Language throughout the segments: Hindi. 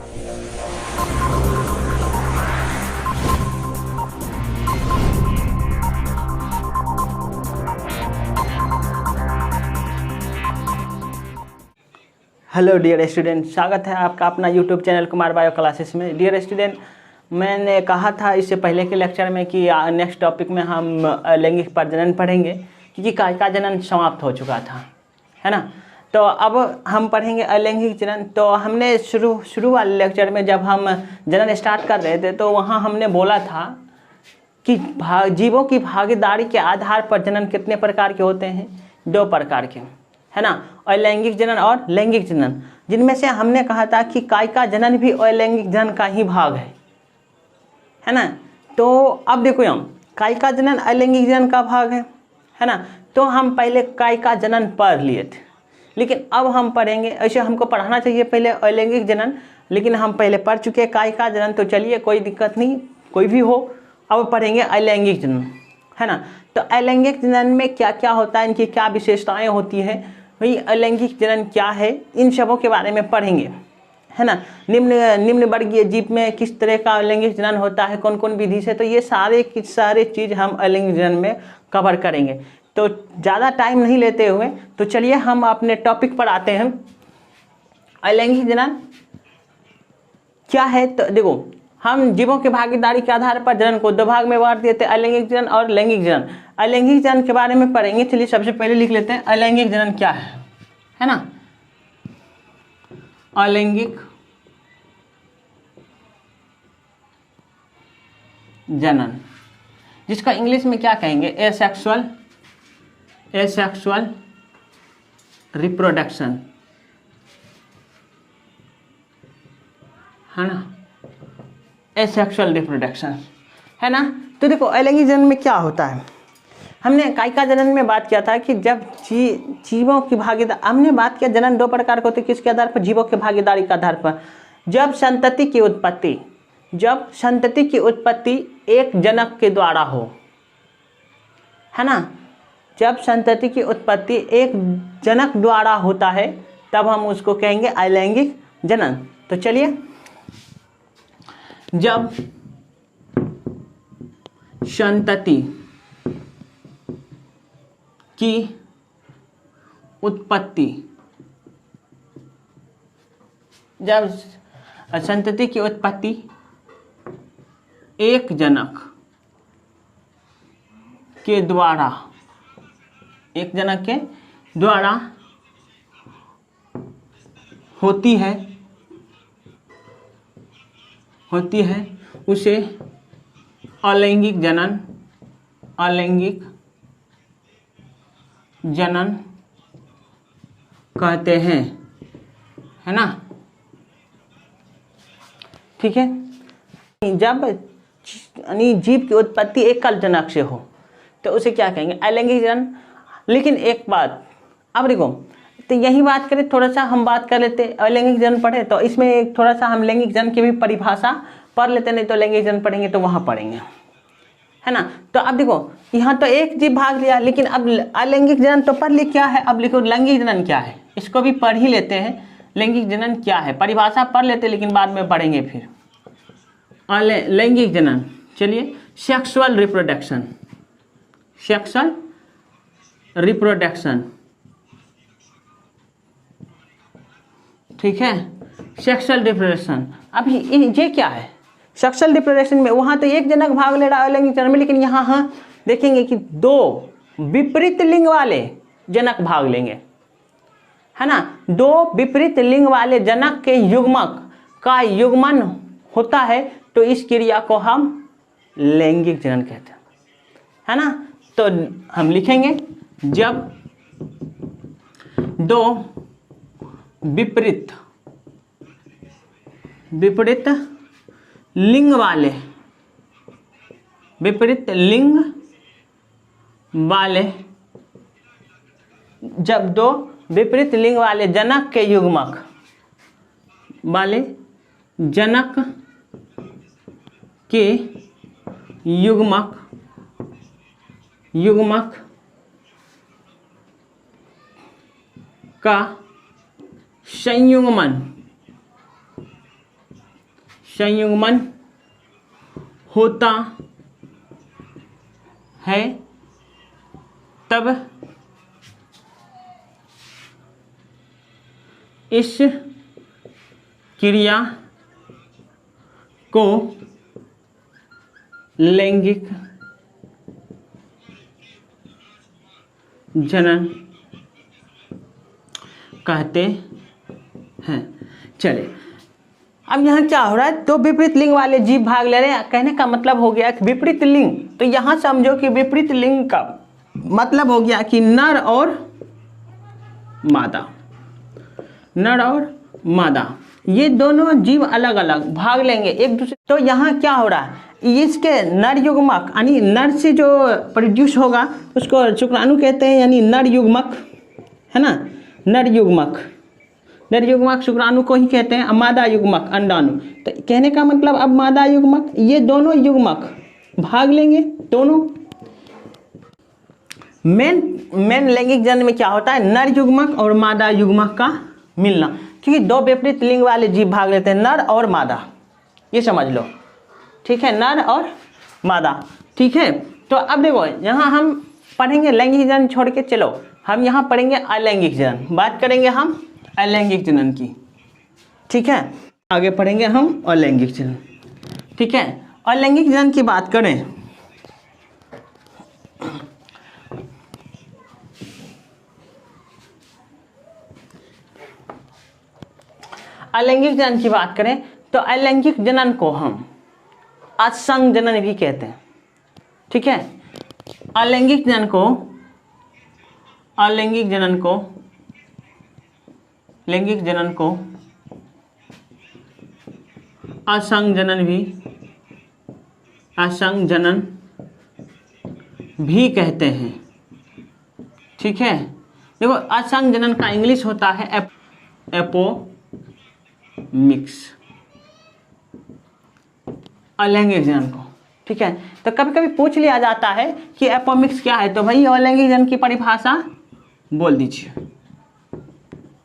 हेलो डियर स्टूडेंट, स्वागत है आपका अपना YouTube channel Kumar bio classes में। डियर स्टूडेंट, मैंने कहा था इससे पहले के लेक्चर में कि नेक्स्ट टॉपिक में हम लैंगिक प्रजनन पढ़ेंगे, क्योंकि कायिका जनन समाप्त हो चुका था, है ना। तो अब हम पढ़ेंगे अलैंगिक जनन। तो हमने शुरू वाले लेक्चर में जब हम जनन स्टार्ट कर रहे थे तो वहाँ हमने बोला था कि जीवों की भागीदारी के आधार पर जनन कितने प्रकार के होते हैं? 2 प्रकार के, है ना, अलैंगिक जनन और लैंगिक जनन, जिनमें से हमने कहा था कि कायिका जनन भी अलैंगिक जनन का ही भाग है ना। तो अब देखो, हम कायिका जनन अलैंगिक जनन का भाग है ना। तो हम पहले कायिका जनन पढ़ लिए थे, लेकिन अब हम पढ़ेंगे, ऐसे हमको पढ़ाना चाहिए पहले अलैंगिक जनन, लेकिन हम पहले पढ़ चुके कायिका जनन, तो चलिए कोई दिक्कत नहीं, कोई भी हो। अब पढ़ेंगे अलैंगिक जनन, है ना। तो अलैंगिक जनन में क्या क्या होता है, इनकी क्या विशेषताएं होती है, भाई अलैंगिक जनन क्या है, इन सबों के बारे में पढ़ेंगे, है ना। निम्न वर्गीय जीव में किस तरह का अलैंगिक जनन होता है, कौन कौन विधि से, तो ये सारे चीज़ हम अलैंगिक जनन में कवर करेंगे। तो ज़्यादा टाइम नहीं लेते हुए तो चलिए हम अपने टॉपिक पर आते हैं। अलैंगिक जनन क्या है? तो देखो, हम जीवों की भागीदारी के आधार पर जनन को 2 भाग में बांट देते हैं, अलैंगिक जनन और लैंगिक जनन। अलैंगिक जनन के बारे में पढ़ेंगे। चलिए सबसे पहले लिख लेते हैं अलैंगिक जनन क्या है ना। अलैंगिक जनन, जिसका इंग्लिश में क्या कहेंगे? एसेक्सुअल रिप्रोडक्शन, है ना, एसेक्सुअल रिप्रोडक्शन, है ना। तो देखो अलैंगिक जनन में क्या होता है, हमने कायिका जनन में बात किया था कि जब जीवों की भागीदारी, हमने बात किया जनन 2 प्रकार के होते हैं, किसके आधार पर? जीवों की भागीदारी के आधार पर। जब संतति की उत्पत्ति एक जनक के द्वारा हो, है ना, जब संतति की उत्पत्ति एक जनक द्वारा होता है तब हम उसको कहेंगे अलैंगिक जनन। तो चलिए, जब संतति की उत्पत्ति, जब संतति की उत्पत्ति एक जनक के द्वारा होती है उसे अलैंगिक जनन कहते हैं, है ना। ठीक है। जब जीव की उत्पत्ति एकल जनक से हो तो उसे क्या कहेंगे? अलैंगिक जनन। लेकिन एक बात, अब देखो, तो यही बात करें, थोड़ा सा हम बात कर लेते, अलैंगिक जनन पढ़े तो इसमें थोड़ा सा हम लैंगिक जनन की भी परिभाषा पढ़ लेते, नहीं तो लैंगिक जनन पढ़ेंगे तो वहाँ पढ़ेंगे, है ना। तो अब देखो, यहाँ तो एक जीव भाग लिया, लेकिन अब अलैंगिक जनन तो पढ़ ली क्या है, अब लिखो लैंगिक जनन क्या है, इसको भी पढ़ ही लेते हैं। लैंगिक जनन क्या है, परिभाषा पढ़ लेते, लेकिन बाद में पढ़ेंगे फिर। लैंगिक जनन, चलिए, सेक्सुअल रिप्रोडक्शन, ठीक है, सेक्सुअल रिप्रोडक्शन। अब ये क्या है? सेक्सुअल रिप्रोडक्शन में वहाँ तो एक जनक भाग ले रहा है अलैंगिक जनन में, लेकिन यहाँ हाँ देखेंगे कि 2 विपरीत लिंग वाले जनक भाग लेंगे, है ना। 2 विपरीत लिंग वाले जनक के युग्मक का युग्मन होता है, तो इस क्रिया को हम लैंगिक जनन कहते हैं, है ना। तो हम लिखेंगे, जब 2 विपरीत लिंग वाले जब 2 विपरीत लिंग वाले जनक के युग्मक का संयुग्मन संयुग्मन होता है तब इस क्रिया को लैंगिक जनन कहते हैं। चलिए अब यहाँ क्या हो रहा है, तो विपरीत लिंग वाले जीव भाग ले रहे हैं। कहने का मतलब हो गया कि विपरीत लिंग, तो यहाँ समझो कि विपरीत लिंग का मतलब हो गया कि नर और मादा, नर और मादा ये दोनों जीव अलग अलग भाग लेंगे एक दूसरे। तो यहाँ क्या हो रहा है, इसके नर युग्मक यानी नर से जो प्रोड्यूस होगा उसको शुक्राणु कहते हैं, यानी नर युग्मक है ना, नर युग्मक, नर युग्मक शुक्राणु को ही कहते हैं। मादा युग्मक अंडाणु। तो कहने का मतलब अब मादा युग्मक ये दोनों युग्मक भाग लेंगे दोनों। मेन लैंगिक जनन में क्या होता है, नर युग्मक और मादा युग्मक का मिलना, क्योंकि दो विपरीत लिंग वाले जीव भाग लेते हैं, नर और मादा, ये समझ लो, ठीक है, नर और मादा, ठीक है। तो अब देखो यहाँ हम पढ़ेंगे लैंगिक जनन छोड़ के, चलो हम यहाँ पढ़ेंगे अलैंगिक जनन, बात करेंगे हम अलैंगिक जनन की, ठीक है। आगे पढ़ेंगे हम अलैंगिक जनन, ठीक है। अलैंगिक जनन की बात करें अलैंगिक जनन की बात करें तो अलैंगिक जनन को हम असंग जनन भी कहते हैं, ठीक है। अलैंगिक जनन को लैंगिक जनन को असंग जनन भी कहते हैं, ठीक है। देखो असंग जनन का इंग्लिश होता है एपोमिक्स, अलैंगिक जनन को, ठीक है। तो कभी कभी पूछ लिया जाता है कि एपोमिक्स क्या है, तो भाई अलैंगिक जनन की परिभाषा बोल दीजिए,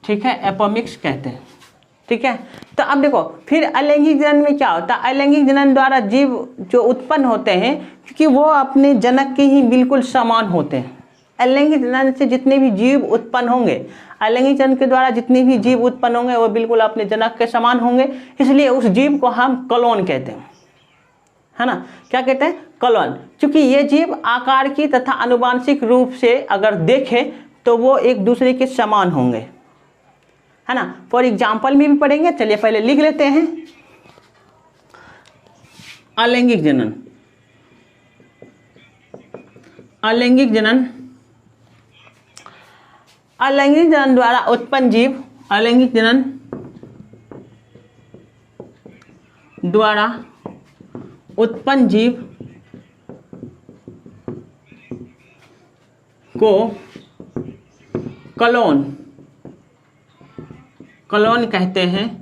ठीक है, एपोमिक्स कहते हैं, ठीक है। तो अब देखो फिर अलैंगिक जनन में क्या होता है, अलैंगिक जनन द्वारा जीव जो उत्पन्न होते हैं क्योंकि वो अपने जनक के ही बिल्कुल समान होते हैं। अलैंगिक जनन से जितने भी जीव उत्पन्न होंगे, अलैंगिक जनन के द्वारा जितने भी जीव उत्पन्न होंगे वो बिल्कुल अपने जनक के समान होंगे, इसलिए उस जीव को हम क्लोन कहते हैं, है ना। क्या कहते हैं, क्लोन। क्योंकि ये जीव आकार की तथा आनुवांशिक रूप से अगर देखें तो वो एक दूसरे के समान होंगे, है ना। फॉर एग्जाम्पल में भी पढ़ेंगे, चलिए पहले लिख लेते हैं। अलैंगिक जनन, अलैंगिक जनन, अलैंगिक जनन द्वारा उत्पन्न जीव, अलैंगिक जनन द्वारा उत्पन्न जीव को क्लोन कहते हैं।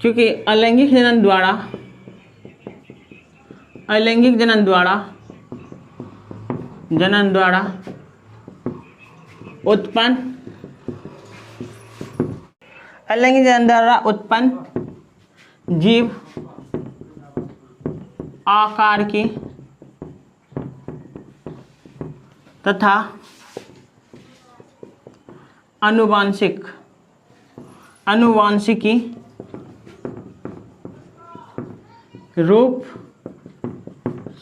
क्योंकि अलैंगिक जनन द्वारा उत्पन्न, अलैंगिक जनन द्वारा उत्पन्न जीव आकार की तथा आनुवांशिकी रूप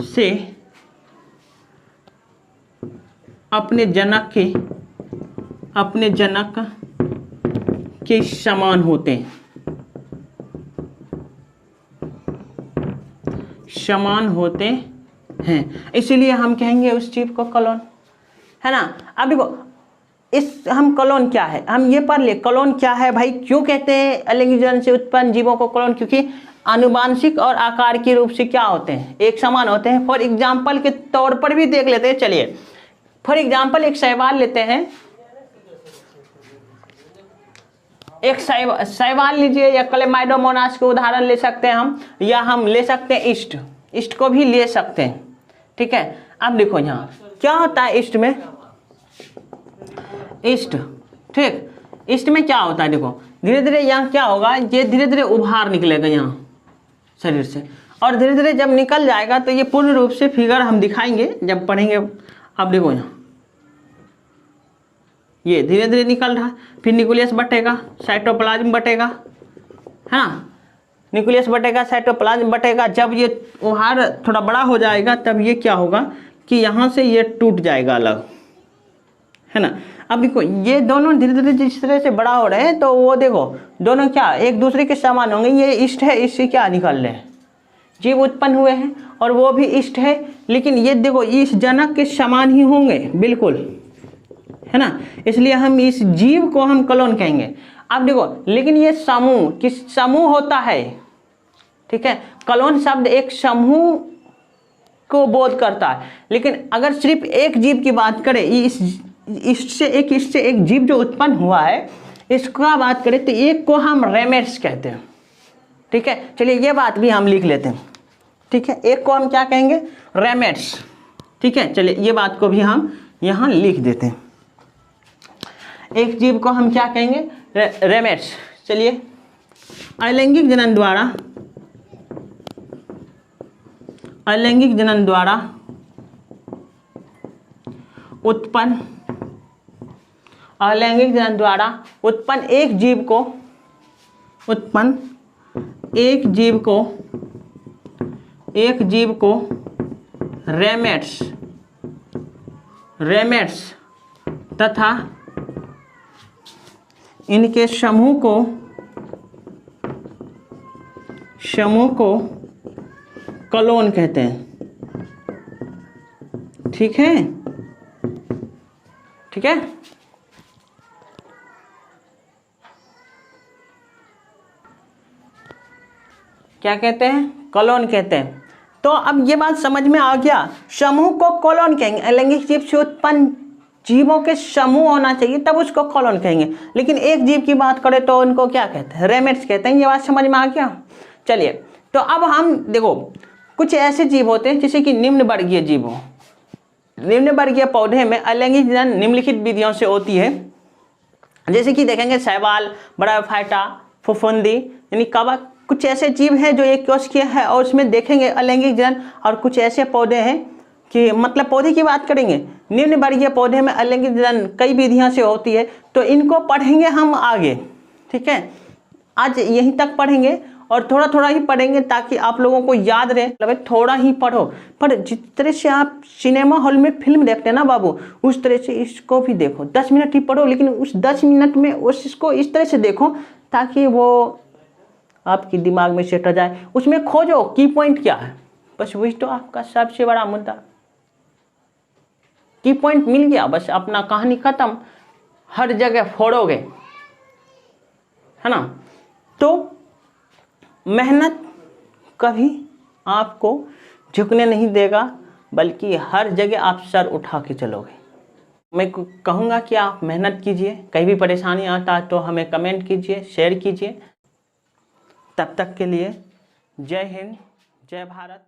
से अपने जनक के समान होते हैं, इसलिए हम कहेंगे उस जीव को क्लोन, है ना। अब देखो इस हम क्लोन क्या है, हम ये पढ़ ले क्लोन क्या है भाई, क्यों कहते हैं अलैंगिक जनन से उत्पन्न जीवों को क्लोन, क्योंकि आनुवांशिक और आकार के रूप से क्या होते हैं, एक समान होते हैं। फॉर एग्जाम्पल के तौर पर भी देख लेते हैं, चलिए फॉर एग्जाम्पल एक शैवाल लेते हैं, एक शैवाल लीजिए या क्लेमाइडोमोनास को उदाहरण ले सकते हैं हम, या हम ले सकते हैं ईस्ट को भी ले सकते हैं, ठीक है। अब देखो यहाँ क्या होता है ईस्ट में, ईस्ट, ठीक, ईस्ट में क्या होता है, देखो धीरे धीरे यहाँ क्या होगा, ये धीरे धीरे उभार निकलेगा यहाँ शरीर से, और धीरे धीरे जब निकल जाएगा तो ये पूर्ण रूप से फिगर हम दिखाएंगे जब पढ़ेंगे। अब देखो यहाँ ये धीरे धीरे निकल रहा, फिर न्यूक्लियस बटेगा, साइटोप्लाज्म बटेगा, है ना, न्यूक्लियस बटेगा, साइटोप्लाज्म बटेगा। जब ये उभार थोड़ा बड़ा हो जाएगा तब ये क्या होगा कि यहाँ से ये टूट जाएगा अलग, है ना। अब देखो ये दोनों धीरे धीरे जिस तरह से बड़ा हो रहे हैं तो वो देखो दोनों क्या एक दूसरे के समान होंगे। ये ईस्ट है, इससे क्या निकल रहे हैं, जीव उत्पन्न हुए हैं, और वो भी ईस्ट है, लेकिन ये देखो इस जनक के समान ही होंगे बिल्कुल, है ना, इसलिए हम इस जीव को हम क्लोन कहेंगे। अब देखो लेकिन ये समूह किस समूह होता है, ठीक है, क्लोन शब्द एक समूह को बोध करता है। लेकिन अगर सिर्फ एक जीव की बात करें, इससे एक जीव जो उत्पन्न हुआ है इसका बात करें तो एक को हम रेमेट्स कहते हैं, ठीक है। चलिए ये बात भी हम लिख लेते हैं, ठीक है, एक को हम क्या कहेंगे, रेमेट्स, ठीक है। चलिए ये बात को भी हम यहाँ लिख देते हैं, एक जीव को हम क्या कहेंगे, रेमेट्स। चलिए अलैंगिक जनन द्वारा, अलैंगिक जनन द्वारा उत्पन्न, अलैंगिक जनन द्वारा उत्पन्न एक जीव को, उत्पन्न एक जीव को, एक जीव को रेमेट्स, रेमेट्स तथा इनके समूह को क्लोन कहते हैं, ठीक है, ठीक है। क्या कहते हैं, क्लोन कहते हैं। तो अब ये बात समझ में आ गया, समूह को क्लोन कहेंगे, अलैंगिक जीव से उत्पन्न जीवों के समूह होना चाहिए तब उसको क्लोन कहेंगे। लेकिन एक जीव की बात करें तो उनको क्या कहते हैं, रेमेट्स कहते हैं। ये बात समझ में आ गया। चलिए तो अब हम देखो कुछ ऐसे जीव होते हैं जैसे कि निम्न वर्गीय जीव हो। निम्न वर्गीय पौधे में अलैंगिक जनन निम्नलिखित विधियों से होती है, जैसे कि देखेंगे शैवाल, ब्रायोफाइटा, फफूंदी यानी कवक, कुछ ऐसे जीव हैं जो एक कोशिकीय है और उसमें देखेंगे अलैंगिक जनन। और कुछ ऐसे पौधे हैं कि मतलब पौधे की बात करेंगे, निम्न वर्गीय पौधे में अलैंगिक जनन कई विधियों से होती है, तो इनको पढ़ेंगे हम आगे, ठीक है। आज यहीं तक पढ़ेंगे और थोड़ा थोड़ा ही पढ़ेंगे ताकि आप लोगों को याद रहे। मतलब थोड़ा ही पढ़ो, पर जिस तरह से आप सिनेमा हॉल में फिल्म देखते हैं ना बाबू, उस तरह से इसको भी देखो। 10 मिनट ही पढ़ो, लेकिन उस 10 मिनट में उसको इस तरह से देखो ताकि वो आपकी दिमाग में सेट हो जाए। उसमें खोजो की पॉइंट क्या है, बस वही तो आपका सबसे बड़ा मुद्दा। की पॉइंट मिल गया, बस अपना कहानी खत्म, हर जगह फोड़ोगे, है ना। तो मेहनत कभी आपको झुकने नहीं देगा, बल्कि हर जगह आप सर उठा के चलोगे। मैं कहूँगा कि आप मेहनत कीजिए, कहीं भी परेशानी आता है तो हमें कमेंट कीजिए, शेयर कीजिए। तब तक के लिए जय हिंद, जय भारत।